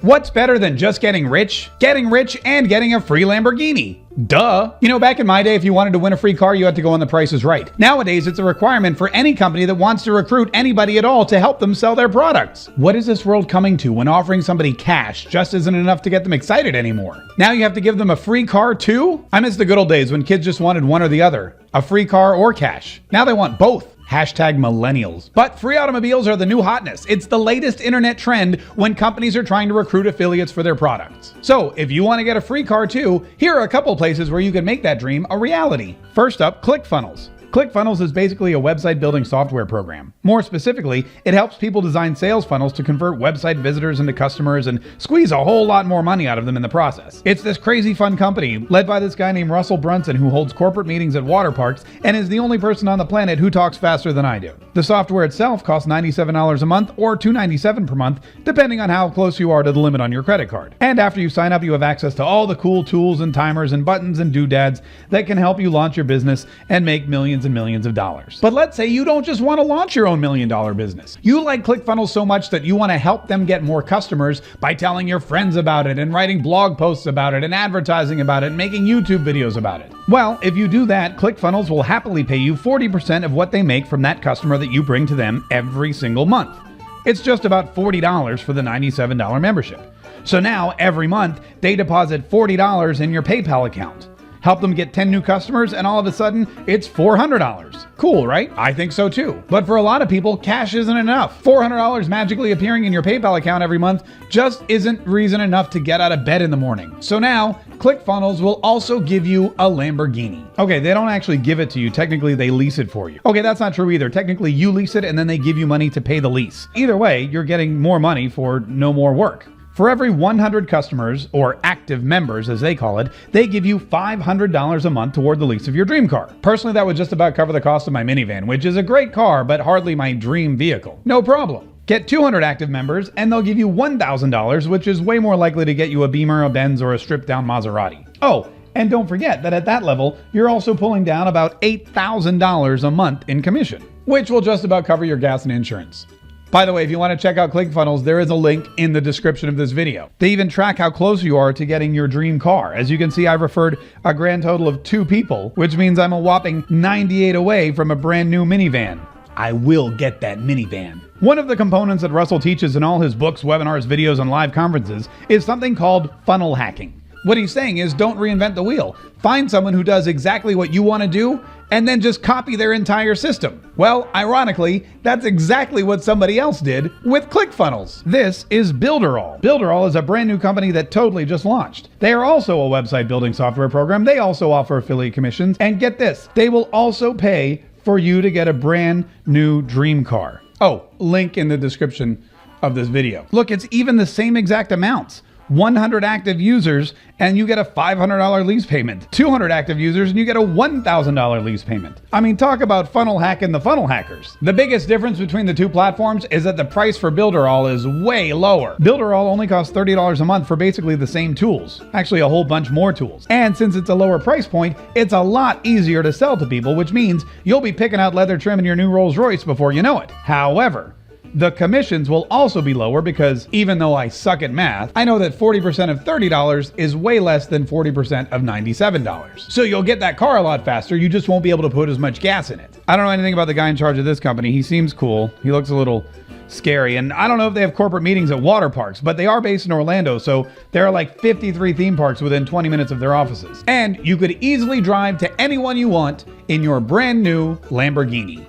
What's better than just getting rich? Getting rich and getting a free Lamborghini. Duh. You know, back in my day, if you wanted to win a free car, you had to go on The Price is Right. Nowadays, it's a requirement for any company that wants to recruit anybody at all to help them sell their products. What is this world coming to when offering somebody cash just isn't enough to get them excited anymore? Now you have to give them a free car too? I miss the good old days when kids just wanted one or the other, a free car or cash. Now they want both. Hashtag millennials. But free automobiles are the new hotness. It's the latest internet trend when companies are trying to recruit affiliates for their products. So if you want to get a free car too, here are a couple places where you can make that dream a reality. First up, Clickfunnels. Clickfunnels is basically a website building software program. More specifically, it helps people design sales funnels to convert website visitors into customers and squeeze a whole lot more money out of them in the process. It's this crazy fun company led by this guy named Russell Brunson who holds corporate meetings at water parks and is the only person on the planet who talks faster than I do. The software itself costs $97 a month or $297 per month, depending on how close you are to the limit on your credit card. And after you sign up, you have access to all the cool tools and timers and buttons and doodads that can help you launch your business and make millions and millions of dollars. But let's say you don't just want to launch your own $1 million business. You like ClickFunnels so much that you want to help them get more customers by telling your friends about it and writing blog posts about it and advertising about it and making YouTube videos about it. Well, if you do that, ClickFunnels will happily pay you 40% of what they make from that customer that you bring to them every single month. It's just about $40 for the $97 membership. So now every month they deposit $40 in your PayPal account. Help them get 10 new customers, and all of a sudden, it's $400. Cool, right? I think so too. But for a lot of people, cash isn't enough. $400 magically appearing in your PayPal account every month just isn't reason enough to get out of bed in the morning. So now, ClickFunnels will also give you a Lamborghini. Okay, they don't actually give it to you. Technically, they lease it for you. Okay, that's not true either. Technically, you lease it and then they give you money to pay the lease. Either way, you're getting more money for no more work. For every 100 customers, or active members as they call it, they give you $500 a month toward the lease of your dream car. Personally, that would just about cover the cost of my minivan, which is a great car, but hardly my dream vehicle. No problem. Get 200 active members, and they'll give you $1,000, which is way more likely to get you a Beamer, a Benz, or a stripped-down Maserati. Oh, and don't forget that at that level, you're also pulling down about $8,000 a month in commission, which will just about cover your gas and insurance. By the way, if you want to check out ClickFunnels, there is a link in the description of this video. They even track how close you are to getting your dream car. As you can see, I've referred a grand total of 2 people, which means I'm a whopping 98 away from a brand new minivan. I will get that minivan. One of the components that Russell teaches in all his books, webinars, videos, and live conferences is something called funnel hacking. What he's saying is don't reinvent the wheel. Find someone who does exactly what you want to do and then just copy their entire system. Well, ironically, that's exactly what somebody else did with ClickFunnels. This is Builderall. Builderall is a brand new company that totally just launched. They are also a website building software program. They also offer affiliate commissions. And get this, they will also pay for you to get a brand new dream car. Oh, link in the description of this video. Look, it's even the same exact amounts. 100 active users and you get a $500 lease payment. 200 active users and you get a $1,000 lease payment. I mean, talk about funnel hacking the funnel hackers. The biggest difference between the two platforms is that the price for Builderall is way lower. Builderall only costs $30 a month for basically the same tools. Actually, a whole bunch more tools. And since it's a lower price point, it's a lot easier to sell to people, which means you'll be picking out leather trim in your new Rolls Royce before you know it. However, the commissions will also be lower because even though I suck at math, I know that 40% of $30 is way less than 40% of $97. So you'll get that car a lot faster, you just won't be able to put as much gas in it. I don't know anything about the guy in charge of this company. He seems cool. He looks a little scary. And I don't know if they have corporate meetings at water parks, but they are based in Orlando, so there are like 53 theme parks within 20 minutes of their offices. And you could easily drive to anyone you want in your brand new Lamborghini.